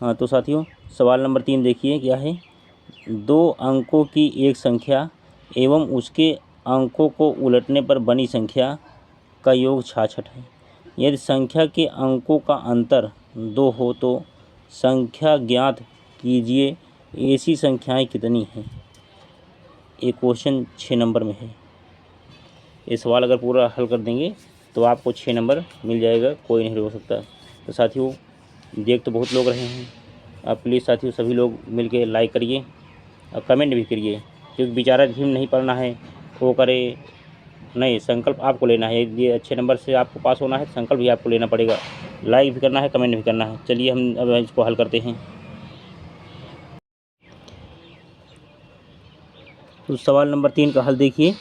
हाँ तो साथियों सवाल नंबर 3 देखिए क्या है। 2 अंकों की एक संख्या एवं उसके अंकों को उलटने पर बनी संख्या का योग 66 है। यदि संख्या के अंकों का अंतर 2 हो तो संख्या ज्ञात कीजिए, ऐसी संख्याएं कितनी हैं। ये क्वेश्चन 6 नंबर में है। ये सवाल अगर पूरा हल कर देंगे तो आपको 6 नंबर मिल जाएगा, कोई नहीं रोक सकता। तो साथियों देख तो बहुत लोग रहे हैं, आप प्लीज़ साथियों सभी लोग मिलके लाइक करिए और कमेंट भी करिए, क्योंकि बेचारा भी नहीं पढ़ना है वो करे नहीं, संकल्प आपको लेना है। ये अच्छे नंबर से आपको पास होना है, संकल्प भी आपको लेना पड़ेगा, लाइक भी करना है, कमेंट भी करना है। चलिए हम अब इसको हल करते हैं। तो सवाल नंबर 3 का हल देखिए।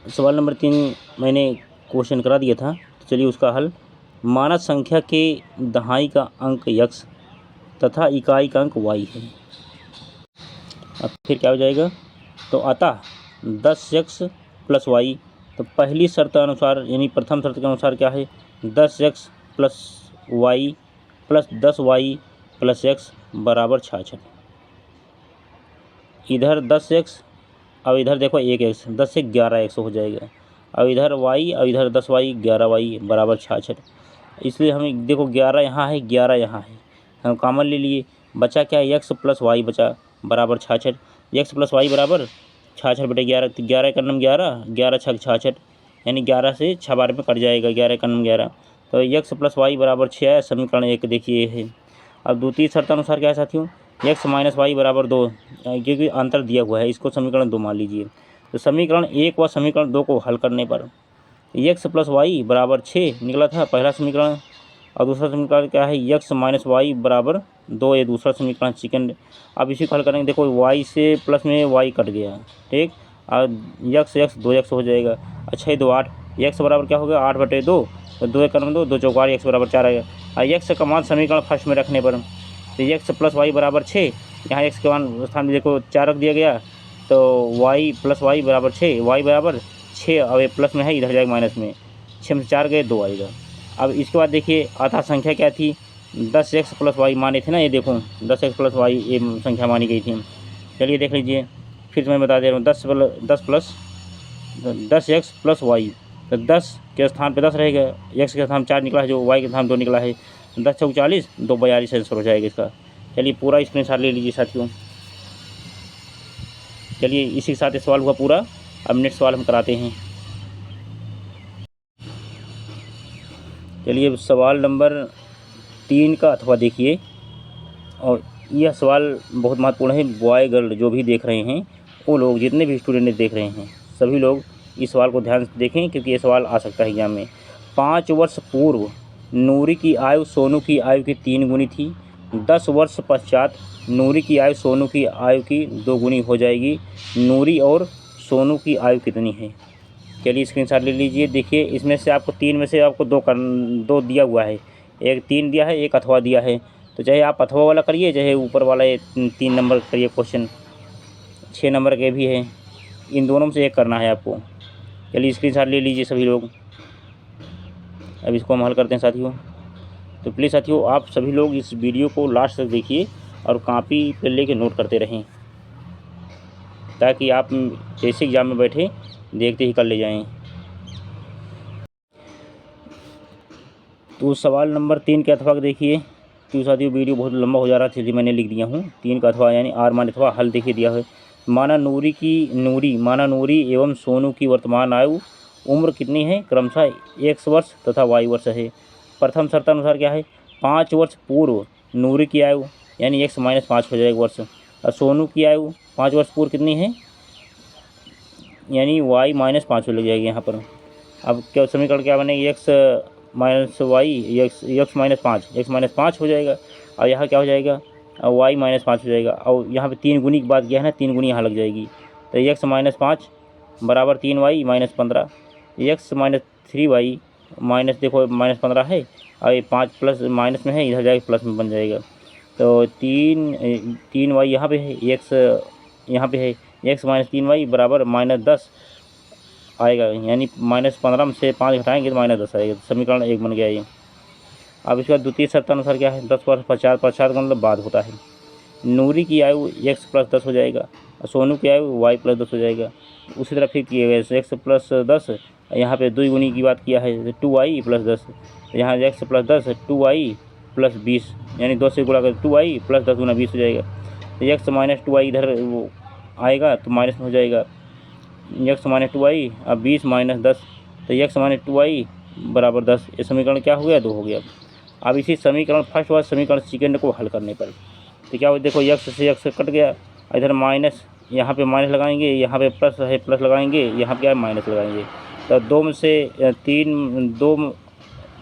सवाल नंबर 3 मैंने क्वेश्चन करा दिया था, तो चलिए उसका हल। मानक संख्या के दहाई का अंक x तथा इकाई का अंक y है। अब फिर क्या हो जाएगा, तो अतः 10x प्लस वाई, तो पहली शर्त अनुसार यानी प्रथम शर्त के अनुसार क्या है, 10x plus Y plus 10y plus x बराबर 66। इधर 10x, अब इधर देखो 1x, 10 से 11x हो जाएगा। अब इधर y और इधर 10y 11y बराबर 66। इसलिए हम देखो 11 यहाँ है, 11 यहाँ है, हम कॉमन ले लिए, बचा क्या है, x प्लस वाई बचा बराबर 66। x प्लस वाई बराबर 66 बटे 11, 11 का नम 11, 11 छक 66, यानी 11 से 6 बार में कट जाएगा, 11 का नम 11। तो x प्लस वाई बराबर 6 है, समीकरण 1 देखिए है। अब द्वितीय शर्त अनुसार क्या है साथियों, x माइनस वाई बराबर 2, क्योंकि अंतर दिया हुआ है, इसको समीकरण 2 मान लीजिए। तो समीकरण 1 व समीकरण 2 को हल करने पर x प्लस वाई बराबर 6 निकला था पहला समीकरण, और दूसरा समीकरण क्या है, x माइनस वाई बराबर 2, ये दूसरा समीकरण सेकंड। अब इसी को हल करेंगे, देखो y से प्लस में y कट गया, ठीक, और x 2x हो जाएगा। अच्छा ये 2 8, x बराबर क्या हो गया 8 बटे 2, तो 2 एक करम 2, 2 चौकार x बराबर 4 आएगा। और x का मान समीकरण फर्स्ट में रखने पर, तो x प्लस वाई बराबर 6, यहाँ x के मान स्थान में देखो 4 रख दिया गया, तो y प्लस वाई बराबर 6, y बराबर 6, अब ये प्लस में है, इधर जाएगा माइनस में, 6 में 4 गए 2 आएगा। अब इसके बाद देखिए आधा संख्या क्या थी, 10x प्लस वाई माने थे ना, ये देखो 10x प्लस वाई ये संख्या मानी गई थी। चलिए देख लीजिए, फिर मैं बता दे रहा हूँ, 10x प्लस वाई, तो 10 के स्थान पे 10 रहेगा, x के स्थान 4 निकला है, जो y के स्थान 2 निकला है, 10 चौक 40, 2 42 आंसर हो जाएगा इसका। चलिए पूरा स्क्रीनशॉट ले लीजिए साथियों। चलिए इसी के साथ सवाल हुआ पूरा। अब नेक्स्ट सवाल हम कराते हैं। चलिए सवाल नंबर 3 का अथवा देखिए, और यह सवाल बहुत महत्वपूर्ण है। बॉय गर्ल जो भी देख रहे हैं, वो लोग जितने भी स्टूडेंट देख रहे हैं, सभी लोग इस सवाल को ध्यान से देखें, क्योंकि ये सवाल आ सकता है एग्जाम में। 5 वर्ष पूर्व नूरी की आयु सोनू की आयु की 3 गुनी थी। 10 वर्ष पश्चात नूरी की आयु सोनू की आयु की 2 गुनी हो जाएगी। नूरी और सोनू की आयु कितनी है। चलिए स्क्रीनशॉट ले लीजिए। देखिए इसमें से आपको 3 में से आपको 2 दिया हुआ है, एक 3 दिया है, एक अथवा दिया है। तो चाहे आप अथवा वाला करिए, चाहे ऊपर वाला ये 3 नंबर करिए क्वेश्चन, 6 नंबर के भी हैं, इन दोनों में से एक करना है आपको। चलिए स्क्रीनशॉट ले लीजिए सभी लोग। अब इसको हम हल करते हैं साथियों। तो प्लीज़ साथियों आप सभी लोग इस वीडियो को लास्ट तक देखिए और कॉपी पे लेके नोट करते रहें, ताकि आप जैसे एग्जाम में बैठे देखते ही कर ले जाएं। तो सवाल नंबर 3 के अथवा देखिए। तो साथियों वीडियो बहुत लंबा हो जा रहा है, इसलिए मैंने लिख दिया हूँ 3 का अथवा, यानी आर मान अथवा हल देखिए दिया है। माना नूरी एवं सोनू की वर्तमान आयु उम्र कितनी है, क्रमशः x वर्ष तथा y वर्ष है। प्रथम शर्तानुसार क्या है, 5 वर्ष पूर्व नूरी की आयु यानी x माइनस 5 हो जाएगा वर्ष, और सोनू की आयु 5 वर्ष पूर्व कितनी है, यानी y माइनस 5 हो लग जाएगी यहाँ पर। अब क्या समीकरण क्या बनेगी, x minus Y, X minus 5 हो जाएगा, और यहाँ क्या हो जाएगा, y माइनस 5 हो जाएगा। और यहाँ पे 3 गुनी की बात किया है ना, 3 गुनी यहाँ लग जाएगी, तो x माइनस 5 बराबर 3y minus 15, x minus 3y minus देखो माइनस 15 है, और ये 5 प्लस माइनस में है, इधर जाएगा प्लस में बन जाएगा। तो 3y यहाँ पे है, x यहाँ पे है, x माइनस 3y बराबर माइनस 10 आएगा, यानी माइनस 15 में से 5 घटाएंगे तो माइनस 10 आएगा। तो समीकरण 1 बन गया ये। अब इसका द्वितीय शर्तानुसार क्या है, 10 वर्ष पश्चात, पश्चात का मतलब बाद होता है। नूरी की आयु x प्लस 10 हो जाएगा और सोनू की आयु y प्लस 10 हो जाएगा। उसी तरह फिर किए गए x प्लस 10, यहाँ पे दुगुनी की बात किया है 2y प्लस 10, यहाँ x प्लस 10 2y प्लस 20, यानी 2 से गुणा कर 2y प्लस 10 गुना 20 हो जाएगा। तो x माइनस 2y इधर वो आएगा तो माइनस में हो जाएगा, x माइनस 2y अब 20 माइनस 10, तो x माइनस 2y बराबर 10। ये समीकरण क्या हो गया, 2 हो गया। अब इसी समीकरण फर्स्ट व समीकरण सेकेंड को हल करने पर तो क्या हो, देखो x से x कट गया, इधर माइनस, यहाँ पे माइनस लगाएंगे, यहाँ पे प्लस है प्लस लगाएंगे, यहाँ पे क्या है माइनस लगाएंगे। तो 2 में से 3, 2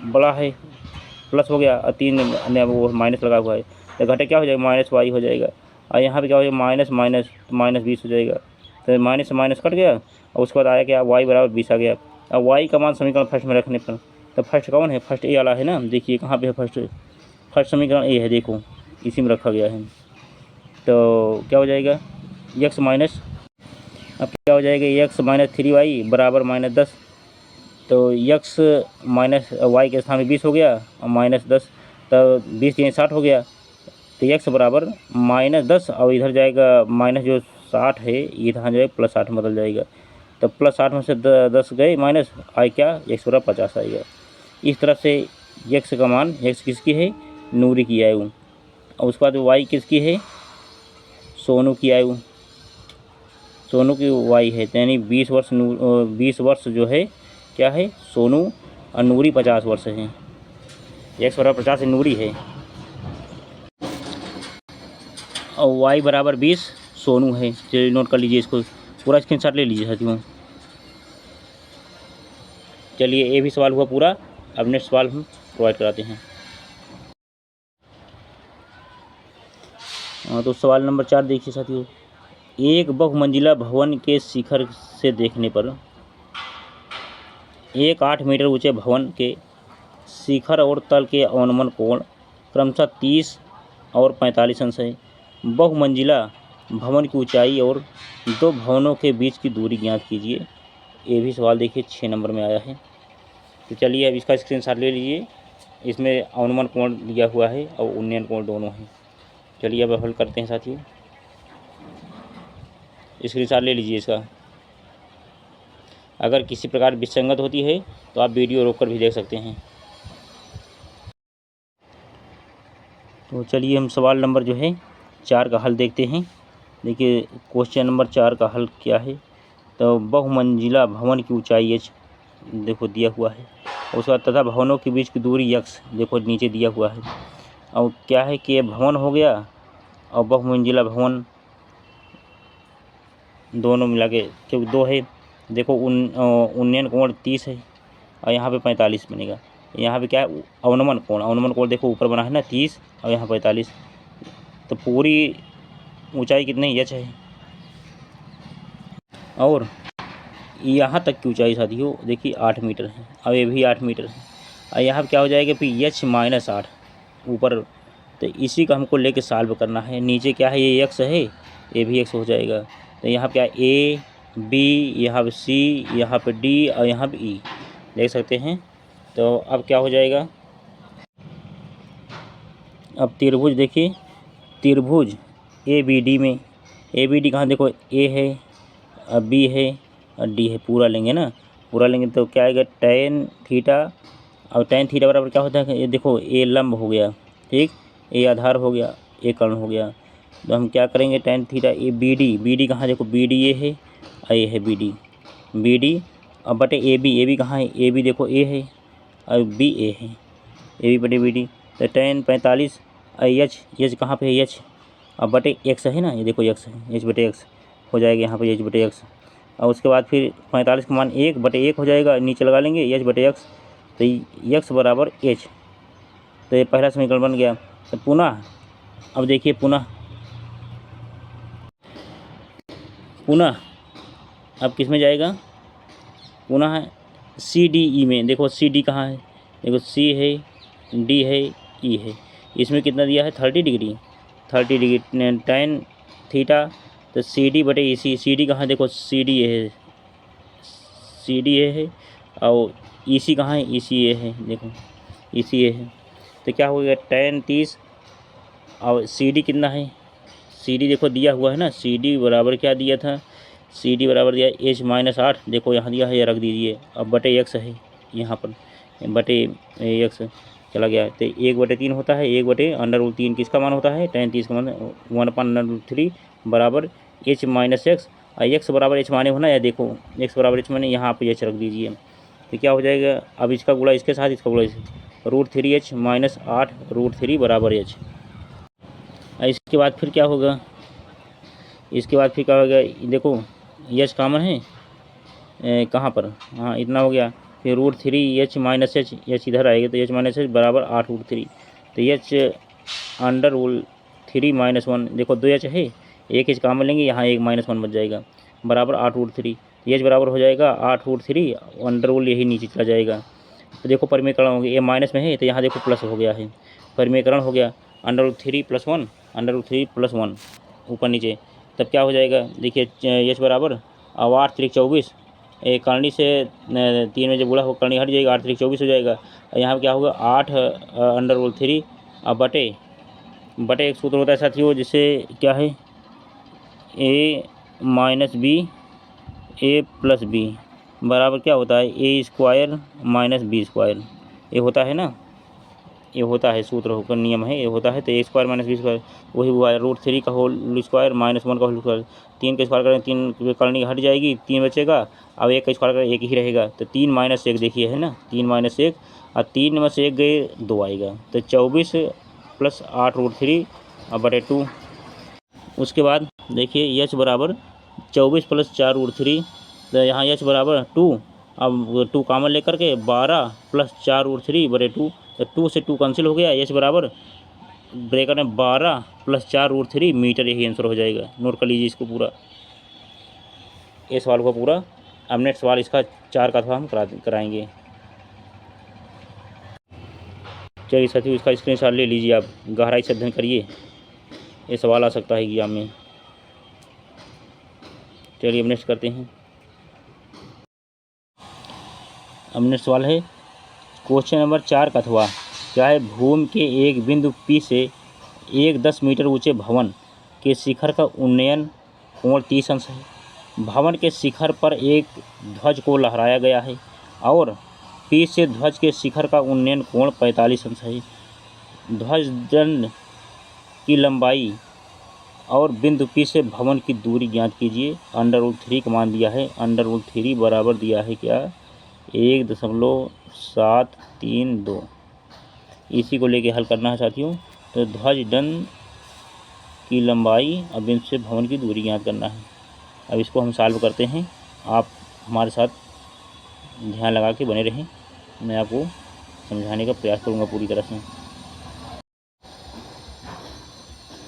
बड़ा है प्लस हो गया और 3 ने वो माइनस लगा हुआ है, तो घटे क्या हो जाएगा, माइनस वाई हो जाएगा। और यहाँ पे क्या हो जाएगा, माइनस माइनस तो माइनस 20 हो जाएगा। तो माइनस से माइनस कट गया और उसके बाद आया क्या, वाई बराबर 20 आ गया। अब वाई का मान समीकरण फर्स्ट में रखने पर, तो फर्स्ट कौन है, फर्स्ट ए वाला है ना, देखिए कहाँ पे है फर्स्ट समीकरण ए है, देखो इसी में रखा गया है। तो क्या हो जाएगा, एक्स माइनस, अब क्या हो जाएगा, एक्स माइनस 3y बराबर माइनस 10। तो एक्स माइनस वाई के स्थान में 20 हो गया और माइनस 10, तो 20 3 60 हो गया। तो एक्स बराबर माइनस 10 और इधर जाएगा माइनस जो 60 है, इधर जाएगा प्लस 60 बदल जाएगा। तो प्लस 60 में से 10 गए माइनस, आए क्या, एक्स बराबर 50 आएगा। इस तरह से एक्स का मान, एक्स किसकी है, नूरी की आयु, और उसके बाद वाई किसकी है, सोनू की आयु, सोनू की वाई है, यानी 20 वर्ष जो है क्या है, सोनू, और नूरी 50 वर्ष है। एक्स बराबर 50 नूरी है और वाई बराबर 20 सोनू है। चलिए नोट कर लीजिए, इसको पूरा स्क्रीनशॉट ले लीजिए साथियों। चलिए ये भी सवाल हुआ पूरा, अब नेक्स्ट सवाल हम प्रोवाइड कराते हैं। तो सवाल नंबर 4 देखिए साथियों, एक बहुमंजिला भवन के शिखर से देखने पर एक 8 मीटर ऊंचे भवन के शिखर और तल के अवनमन कोण क्रमशः 30 और 45 अंश है। बहुमंजिला भवन की ऊंचाई और 2 भवनों के बीच की दूरी ज्ञात कीजिए। ये भी सवाल देखिए 6 नंबर में आया है। तो चलिए अब इसका स्क्रीनशॉट ले लीजिए, इसमें अवनमन कोण दिया हुआ है और उन्नयन कोण दोनों हैं। चलिए अब हल करते हैं साथियों, स्क्रीनशॉट ले लीजिए इसका। अगर किसी प्रकार विसंगत होती है तो आप वीडियो रोककर भी देख सकते हैं। तो चलिए हम सवाल नंबर जो है 4 का हल देखते हैं। देखिए क्वेश्चन नंबर 4 का हल क्या है, तो बहुमंजिला भवन की ऊंचाई h देखो दिया हुआ है, उसके बाद तथा भवनों के बीच की दूरी x देखो नीचे दिया हुआ है। और क्या है कि ये भवन हो गया और बहुमंजिला भवन दोनों मिला के, क्योंकि 2 है, देखो उन्नयन कोण 30 है और यहाँ पे 45 बनेगा। यहाँ पे क्या है, अवनमन कोण देखो ऊपर बना है ना 30 और यहाँ 45, तो पूरी ऊंचाई कितनी h है, और यहाँ तक की ऊंचाई साथियों देखिए 8 मीटर है, अब ये भी 8 मीटर है। और यहाँ पे क्या हो जाएगा फिर h माइनस 8 ऊपर, तो इसी का हमको लेके सॉल्व करना है। नीचे क्या है, ये x है, ये भी x हो जाएगा। तो यहाँ पे क्या है, a b, यहाँ पे c, यहाँ पे d और यहाँ पे e देख सकते हैं। तो अब क्या हो जाएगा, अब त्रिभुज देखिए, त्रिभुज ए बी डी में, ए बी डी कहाँ देखो, ए है और बी है और डी है, पूरा लेंगे ना, पूरा लेंगे तो क्या आएगा, tan थीटा, और tan थीटा बराबर क्या होता है, ये देखो ए लंब हो गया, ठीक, ए आधार हो गया, ए कर्ण हो गया। तो हम क्या करेंगे, tan theta A B D कहाँ देखो, बी डी ये है और ये है बी डी अब बटे ए बी कहाँ है, ए बी देखो ए है और बी ए है, ए बी बटे बी डी। तो tan 45 और एच कहाँ पे है, एच अब बटे एक्स है ना, ये देखो एक्स है, एच बटे एक्स हो जाएगा यहाँ पे, एच बटे एक्स। और उसके बाद फिर 45 का मान 1 बटे 1 हो जाएगा, नीचे लगा लेंगे एच बटे एक्स, तो एक्स बराबर एच, तो ये पहला समीकरण बन गया। तो पुनः अब देखिए पुनः अब किस में जाएगा, पुनः सी डी ई में, देखो सी डी कहाँ है, देखो सी है, डी है, ई है, इसमें कितना दिया है 30 डिग्री tan थीटा, तो सी डी बटे ई सी डी कहाँ देखो, सी डी है, सी डी है और ई सी कहाँ है, ई सी ए है, देखो ई सी ए है। तो क्या हो गया tan 30। और सी डी कितना है, सी डी देखो दिया हुआ है ना, सी डी बराबर क्या दिया था, सी डी बराबर दिया H-8, देखो यहाँ दिया है, ये रख दीजिए। अब बटे एक्स है यहाँ पर, बटे एक्स चला गया, तो 1/3 होता है, 1/√3 किसका मान होता है, tan 30 का मान 1/√3 बराबर H-x। और एक्स बराबर एच माने होना, या देखो एक्स बराबर एच माने यहाँ पे एच रख दीजिए। तो क्या हो जाएगा, अब इसका गुणा इसके साथ, इसका गुणा √3h - 8 √3 बराबर h। इसके बाद फिर क्या होगा, इसके बाद फिर क्या होगा, देखो एच कॉमन है कहाँ पर, हाँ इतना हो गया। फिर √3h - h, एच इधर आएगा तो h - h बराबर 8 √3। तो h√3 - 1, देखो 2h है, एक एच कॉमन लेंगे, यहाँ एक -1 बच जाएगा, बराबर 8 √3। तो एच बराबर हो जाएगा 8 √3, अंडर यही नीचे चला जाएगा। तो देखो परिमेयकरण हो गया, ये माइनस में है तो यहाँ देखो प्लस हो गया है, परिमेयकरण हो गया, √3 + 1, √3 + 1 ऊपर नीचे। तब क्या हो जाएगा, देखिए एच बराबर, अब 8 3 24, एक करनी से 3 में जब गुणा हो करनी हट जाएगा, 8 3 24 हो जाएगा। यहाँ पर क्या होगा 8 √3 अब बटे एक सूत्र होता है साथियों, जिससे क्या है a - b a + b बराबर क्या होता है, a² - b², ये होता है ना, ये होता है सूत्र होकर नियम है, ये होता है। तो a² - b² वही हुआ है, √3 का होल स्क्वायर -1 का होल स्क्वायर, 3 का स्क्वायर करें 3 करनी हट जाएगी, 3 बचेगा। अब 1 का स्क्वायर करें 1 ही रहेगा, तो 3 - 1 देखिए है ना, 3 - 1 और 3 में से 1 गए 2 आएगा, तो 24 + 8 √3 और बटे 2। उसके बाद देखिए h बराबर 24 + 4 √3, तो यहाँ h बराबर 2, अब 2 कॉमन लेकर के 12 + 4 √3 बटे 2, तो 2 से 2 कैंसिल हो गया, h बराबर ब्रैकेट में 12 + 4 √3 मीटर, यही आंसर हो जाएगा। नोट कर लीजिए इसको पूरा, ये सवाल को पूरा। अब नेक्स्ट सवाल इसका 4 का था, हम कराएंगे। चलिए साथियों इसका स्क्रीनशॉट ले लीजिए, आप गहराई से अध्ययन करिए, ये सवाल आ सकता है एग्जाम में। चलिए अब नेक्स्ट करते हैं। अब नेक्स्ट सवाल है क्वेश्चन नंबर 4 का था, क्या है, भूमि के एक बिंदु P से एक 10 मीटर ऊंचे भवन के शिखर का उन्नयन कोण 30 अंश है। भवन के शिखर पर एक ध्वज को लहराया गया है और P से ध्वज के शिखर का उन्नयन कोण 45 अंश है। ध्वज दंड की लंबाई और बिंदु P से भवन की दूरी ज्ञात कीजिए। √3 का मान दिया है, √3 बराबर दिया है क्या, 1.732। इसी को लेके हल करना है साथियों। तो ध्वज दंड की लंबाई और बिंदु से भवन की दूरी ज्ञात करना है। अब इसको हम सॉल्व करते हैं, आप हमारे साथ ध्यान लगा के बने रहें, मैं आपको समझाने का प्रयास करूँगा पूरी तरह से।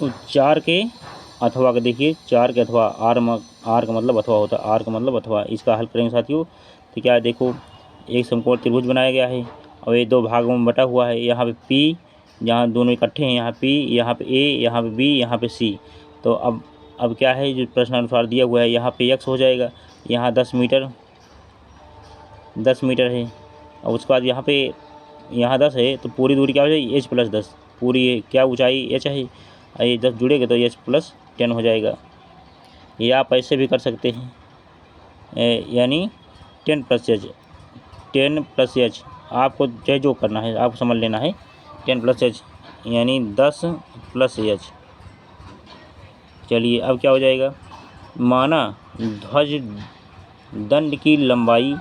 तो 4 के अथवा का देखिए, 4 के अथवा, आर का मतलब अथवा होता है, आर का मतलब अथवा, इसका हल करेंगे साथियों। तो क्या है, देखो एक समकोण त्रिभुज बनाया गया है और ये 2 भागों में बटा हुआ है। यहाँ पे P, जहाँ दोनों इकट्ठे हैं, यहाँ P, यहाँ पे A, यहाँ पे B, यहाँ पे C। तो अब क्या है, जो प्रश्नानुसार दिया हुआ है, यहाँ पे x हो जाएगा, यहाँ 10 मीटर है, और उसके बाद यहाँ 10 है, तो पूरी दूरी क्या हो जाएगी, h + 10, पूरी क्या ऊंचाई h है, ये 10 जुड़ेगा तो h + 10 हो जाएगा। या आप ऐसे भी कर सकते हैं, यानी 10 + h, आपको चाहे जो करना है आपको समझ लेना है। 10 + h यानी 10 + h। चलिए अब क्या हो जाएगा, माना ध्वज दंड की लंबाई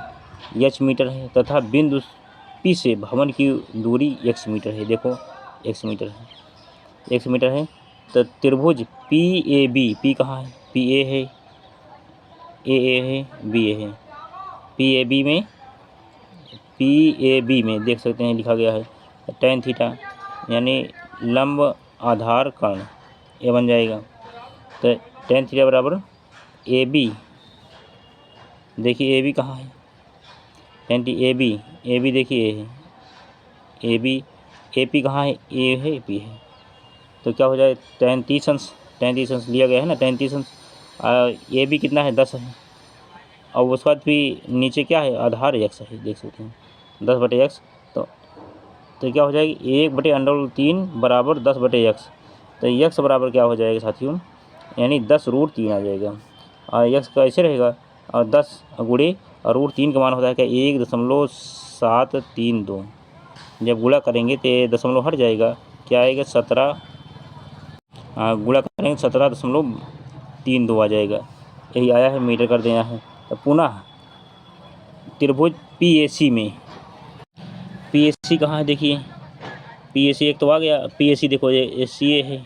h मीटर है तथा बिंदु P से भवन की दूरी x मीटर है। देखो x मीटर है, तो त्रिभुज PAB, P कहाँ है, PA है, AA है, BA है, PAB में देख सकते हैं लिखा गया है tan थीटा, यानी लंब आधार कर्ण, ये बन जाएगा। तो tan थीटा बराबर AB, देखिए AB कहाँ है, tan AB देखिए A है, AP कहाँ है, A है, P है। तो क्या हो जाए, tan 30 अंश लिया गया है ना, tan 30 अंश, AB कितना है, 10 है, और उसके बाद भी नीचे क्या है, आधार x है, देख सकते हैं 10/x। तो तो क्या हो जाएगी 1/√3 बराबर 10/x। तो x बराबर क्या हो जाएगा साथियों, यानी 10√3 आ जाएगा। और x कैसे रहेगा, और 10 गुणे और √3 का मान होता है क्या 1.732। जब गुणा करेंगे तो ये दशमलव हट जाएगा, क्या आएगा 17, गुणा करेंगे 17.32 आ जाएगा। यही आया है, मीटर कर देना है। तो पुनः त्रिभुज PAC में, PAC कहाँ है देखिए, PAC एक तो आ गया, PAC देखो ये CA है,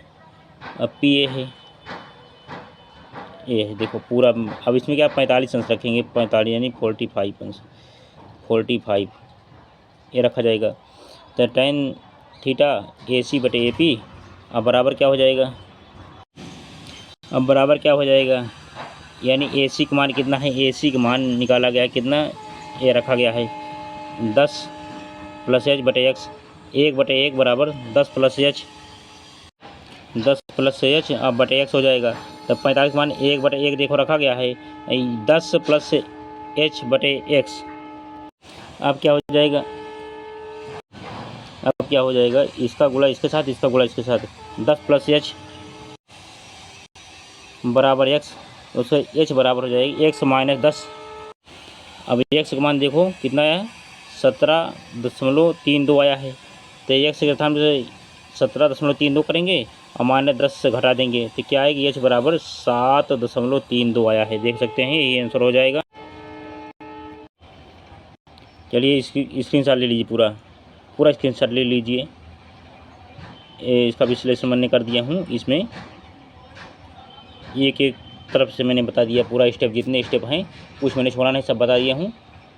अब PA है, ये है देखो पूरा। अब इसमें क्या 45 अंश रखेंगे, 45 यानी 45 अंश, 45 ये रखा जाएगा। तो tan थीटा AC/AP अब बराबर क्या हो जाएगा, अब बराबर क्या हो जाएगा, यानी AC का मान कितना है, AC का मान निकाला गया कितना, ये रखा गया है 10 + h/x, 1/1 बराबर 10 + h, 10 + h अब /x हो जाएगा। तब 45 का मान 1/1 देखो रखा गया है, 10 + h/x। अब क्या हो जाएगा, अब क्या हो जाएगा, इसका गुणा इसके साथ, इसका गुणा इसके साथ, 10 + h बराबर x, उसका h बराबर हो जाएगी x - 10। अब x का मान देखो कितना है, 17.32 आया है। तो x के स्थान पर 17.32 करेंगे और -10 से घटा देंगे तो क्या आएगी, h बराबर 7.32 आया है। देख सकते हैं ये आंसर हो जाएगा। चलिए इसकी स्क्रीनशॉट ले लीजिए, पूरा स्क्रीनशॉट ले लीजिए। इसका विश्लेषण मैंने कर दिया हूँ, इसमें एक एक तरफ से मैंने बता दिया, पूरा स्टेप जितने स्टेप हैं कुछ मैंने छोड़ा नहीं, सब बता दिया हूँ।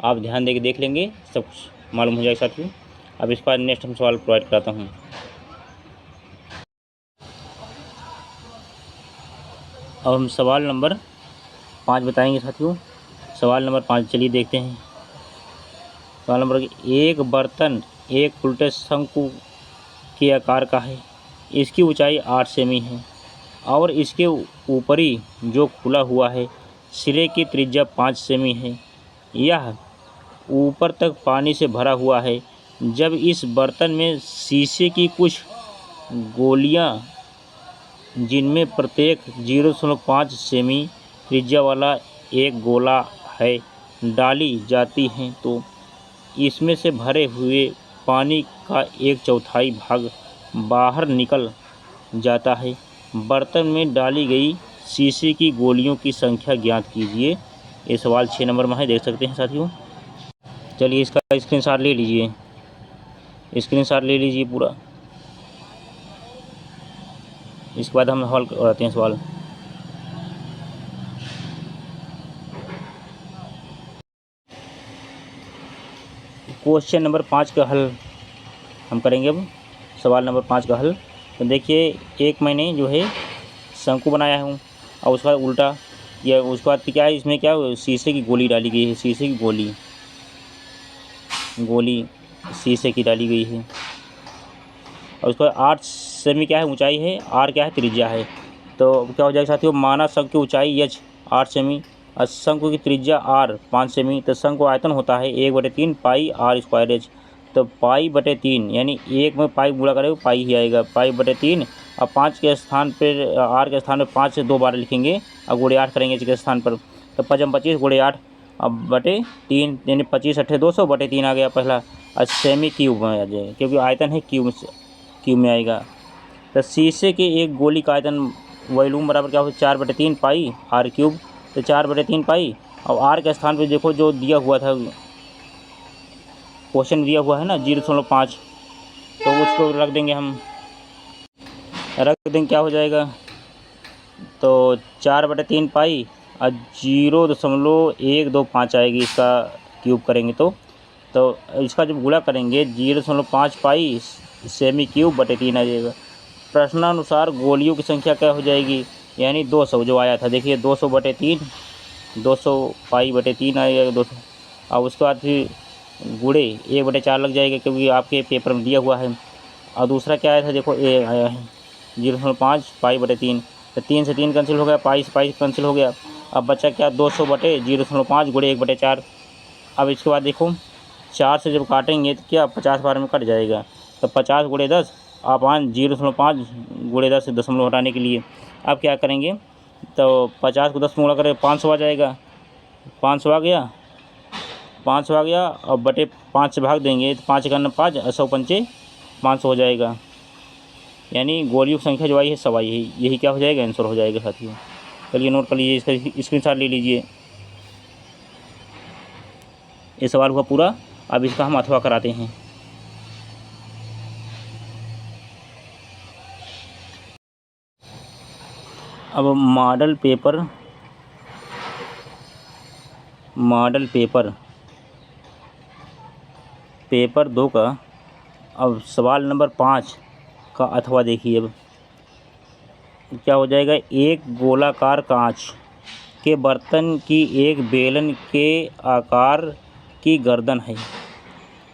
आप ध्यान देके देख लेंगे, सब कुछ मालूम हो जाएगा साथियों। अब इसके बाद नेक्स्ट हम सवाल प्रोवाइड कराता हूँ। अब हम सवाल नंबर 5 बताएंगे साथियों। सवाल नंबर 5 चलिए देखते हैं। सवाल नंबर, एक बर्तन एक उल्टे शंकु के आकार का है, इसकी ऊंचाई 8 सेमी है और इसके ऊपरी जो खुला हुआ है सिरे की त्रिज्या 5 सेमी है। यह ऊपर तक पानी से भरा हुआ है। जब इस बर्तन में शीशे की कुछ गोलियां, जिनमें प्रत्येक 0.5 सेमी त्रिज्या वाला एक गोला है, डाली जाती हैं तो इसमें से भरे हुए पानी का 1/4 भाग बाहर निकल जाता है। बर्तन में डाली गई शीशे की गोलियों की संख्या ज्ञात कीजिए। ये सवाल 6 नंबर में है, देख सकते हैं साथियों। चलिए इसका स्क्रीनशॉट ले लीजिए, स्क्रीनशॉट ले लीजिए पूरा। इसके बाद हम हल कराते हैं सवाल। क्वेश्चन नंबर 5 का हल हम करेंगे। अब सवाल नंबर 5 का हल, तो देखिए एक मैंने जो है शंकु बनाया हूँ और उसका उल्टा, या उसके बाद क्या है, इसमें क्या शीशे की गोली डाली गई है, शीशे की गोली शीशे की डाली गई है। और उसका 8 सेमी क्या है ऊंचाई है, r क्या है त्रिज्या है। तो क्या हो जाएगा साथियों, माना शंकु की ऊंचाई h 8 सेमी और शंकु की त्रिज्या r 5 सेमी, तो शंकु आयतन होता है 1/3 पाई r²h। तो पाई/3 यानी एक में पाई गुणा करेंगे पाई ही आएगा, पाई/3 और 5 के स्थान पर r के स्थान पर 5 से 2 बार लिखेंगे और गुणे 8 करेंगे इसके स्थान पर। तो 5 × 25 गुणे 8 अब /3 यानी 25 × 8 200/3 आ गया पहला। और सेमी क्यूब में आ जाएगा क्योंकि आयतन है क्यूब में आएगा। तो शीशे के एक गोली का आयतन वॉल्यूम बराबर क्या हो, 4/3 पाई r³। तो 4/3 पाई और r के स्थान पे देखो जो दिया हुआ था, क्वेश्चन दिया हुआ है ना 0.5, तो उसको रख देंगे हम, क्या हो जाएगा, तो 4/3 पाई और 0.125 आएगी, इसका क्यूब करेंगे तो इसका जब गुणा करेंगे 0.5 पाई सेमी क्यूब/3 आ जाएगा। प्रश्नानुसार गोलियों की संख्या क्या हो जाएगी, यानी 200 जो आया था, देखिए 200/3, 200 पाई/3 आएगा 200। और उसके बाद फिर गुणे 1/4 लग जाएगा क्योंकि आपके पेपर में दिया हुआ है। और दूसरा क्या आया था, देखो ए आया है 0.5 पाई/3, तो 3 से 3 कैंसिल हो गया, पाई से पाई कैंसिल हो गया। अब बचा क्या 200/0.5 गुणे 1/4। अब इसके बाद देखो 4 से जब काटेंगे तो क्या 50 बार में कट जाएगा, तो 50 गुणे 10 आप 0.5 गुणे 10 दशमलव हटाने के लिए आप क्या करेंगे, तो 50 को 10 से गुणा करें 500 आ जाएगा। 500 आ गया, 500 आ गया और बटे 5 से भाग देंगे तो 5 का 5 100 पंचे 500 हो जाएगा। यानी गोलयुक्त संख्या जो आई है सब आई है, यही क्या हो जाएगा, आंसर हो जाएगा साथियों। चलिए नोट कर लीजिए, इसका स्क्रीनशॉट ले लीजिए। ये सवाल हुआ पूरा। अब इसका हम अथवा कराते हैं। अब मॉडल पेपर 2 का अब सवाल नंबर 5 का अथवा देखिए। अब क्या हो जाएगा, एक गोलाकार कांच के बर्तन की एक बेलन के आकार की गर्दन है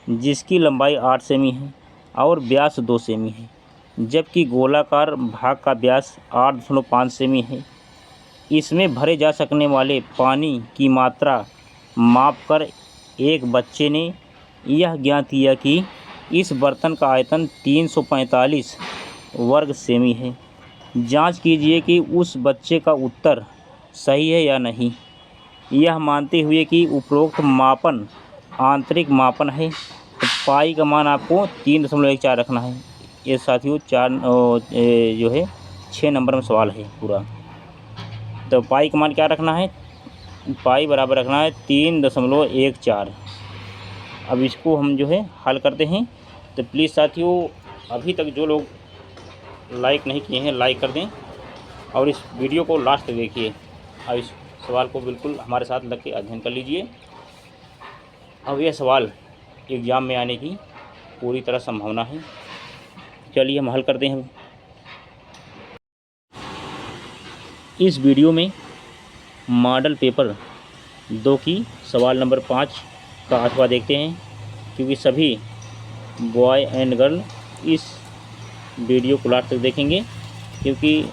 जिसकी लंबाई 8 सेमी है और व्यास 2 सेमी है, जबकि गोलाकार भाग का व्यास 8.5 सेमी है। इसमें भरे जा सकने वाले पानी की मात्रा मापकर एक बच्चे ने यह ज्ञात किया कि इस बर्तन का आयतन 345 वर्ग सेमी है। जांच कीजिए कि उस बच्चे का उत्तर सही है या नहीं, यह मानते हुए कि उपरोक्त मापन आंतरिक मापन है। तो पाई का मान आपको 3.14 रखना है। ये साथियों जो है 6 नंबर में सवाल है पूरा। तो पाई का मान क्या रखना है, पाई बराबर रखना है 3.14। अब इसको हम जो है हल करते हैं। तो प्लीज़ साथियों, अभी तक जो लोग लाइक नहीं किए हैं लाइक कर दें और इस वीडियो को लास्ट तक देखिए। अब इस सवाल को बिल्कुल हमारे साथ लग के अध्ययन कर लीजिए। अब यह सवाल एग्ज़ाम में आने की पूरी तरह संभावना है। चलिए हम हल करते हैं। इस वीडियो में मॉडल पेपर 2 की सवाल नंबर 5 का अथवा देखते हैं, क्योंकि सभी बॉय एंड गर्ल इस वीडियो को लास्ट तक देखेंगे, क्योंकि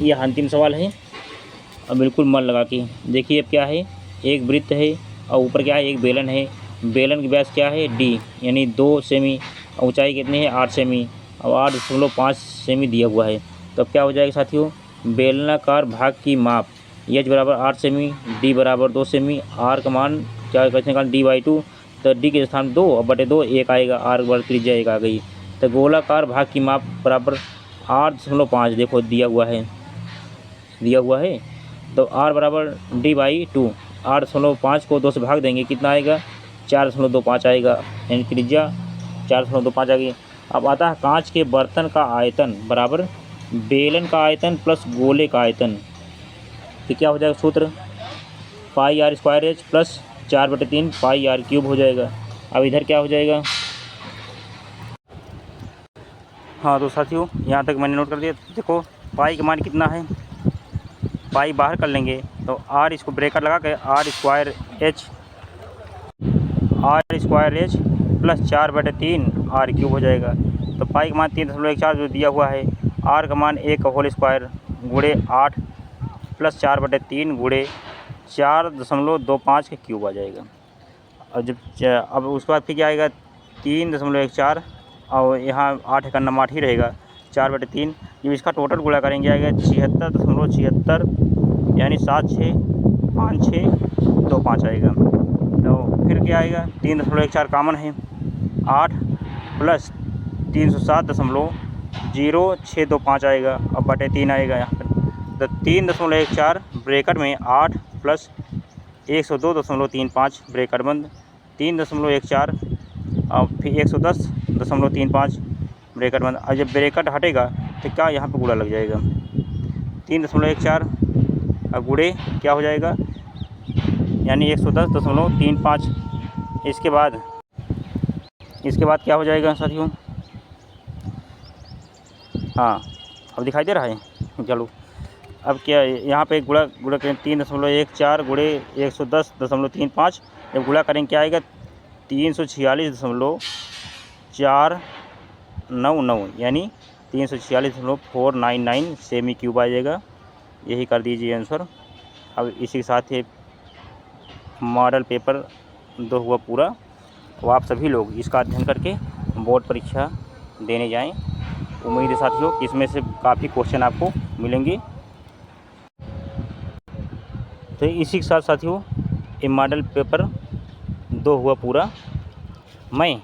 यह अंतिम सवाल है। अब बिल्कुल मन लगा के देखिए। अब क्या है, एक वृत्त है और ऊपर क्या है, एक बेलन है। बेलन की व्यास क्या है, d, यानी 2 सेमी। ऊंचाई कितनी है, 8 सेमी और 8.5 सेमी दिया हुआ है। तो अब क्या हो जाएगा साथियों, बेलनाकार भाग की माप h बराबर 8 सेमी, d बराबर 2 सेमी, r का मान क्या कहते हैं, d/2। तो d के स्थान 2 और बटे 2 1 आएगा, r बराबर त्रिज्या 1 आ गई। तो गोलाकार भाग की माप बराबर 8.5 देखो दिया हुआ है। तो r बराबर d/2। 8.5 को 2 से भाग देंगे, कितना आएगा, 4.25 आएगा, यानी त्रिज्या 4.25 आ गई। अब आता है कांच के बर्तन का आयतन बराबर बेलन का आयतन प्लस गोले का आयतन। तो क्या हो जाएगा सूत्र, पाई r स्क्वायर h प्लस 4/3 पाई r क्यूब हो जाएगा। अब इधर क्या हो जाएगा, हाँ तो साथियों यहाँ तक मैंने नोट कर दिया। देखो पाई का मान कितना है, पाई बाहर कर लेंगे तो r, इसको ब्रैकेट लगा के r square h plus 4/3 r cube हो जाएगा। तो पाई का मान 3.14 जो दिया हुआ है, r का मान 1 का होल स्क्वायर गुणे 8 प्लस 4/3 गुणे 4.25 के क्यूब आ जाएगा। और अब उसके बाद फिर क्या आएगा, 3.14 और यहाँ 8 का नंबर 8 ही रहेगा, 4/3। जब इसका टोटल गुणा करेंगे आएगा 76.76, यानी 765625 आएगा। तो फिर क्या आएगा, 3.14 कामन है, 8 प्लस 307.0625 आएगा और बटे 3 आएगा यहाँ पर। तो 3.14 ब्रैकेट में 8 प्लस 102.35 ब्रैकेट बंद, 3.14 और फिर 110.35 ब्रैकेट बंद। और जब ब्रैकेट हटेगा तो क्या यहाँ पे गुणा लग जाएगा, 3.14 और गुणे क्या हो जाएगा, यानी 110.35। इसके बाद क्या हो जाएगा साथियों, हाँ अब दिखाई दे रहा है। चलो अब क्या यहाँ पे गुणा करें, 3.14 गुणे 110.35, जब गुणा करेंगे क्या आएगा, 346.499, यानी 346.499 सेमी क्यूब आ जाएगा। यही कर दीजिए आंसर। अब इसी के साथ ही मॉडल पेपर 2 हुआ पूरा। तो आप सभी लोग इसका अध्ययन करके बोर्ड परीक्षा देने जाएं। उम्मीद है साथियों कि इसमें से काफ़ी क्वेश्चन आपको मिलेंगे। तो इसी के साथ साथियों ये मॉडल पेपर 2 हुआ पूरा। मैं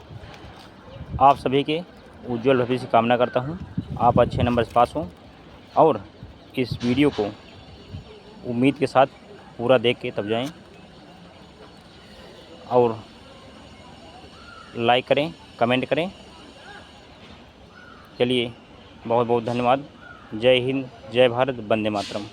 आप सभी के उज्जवल भविष्य की कामना करता हूँ, आप अच्छे नंबर से पास हों और इस वीडियो को उम्मीद के साथ पूरा देख के तब जाएं और लाइक करें, कमेंट करें। चलिए बहुत बहुत धन्यवाद। जय हिंद, जय भारत, वंदे मातरम।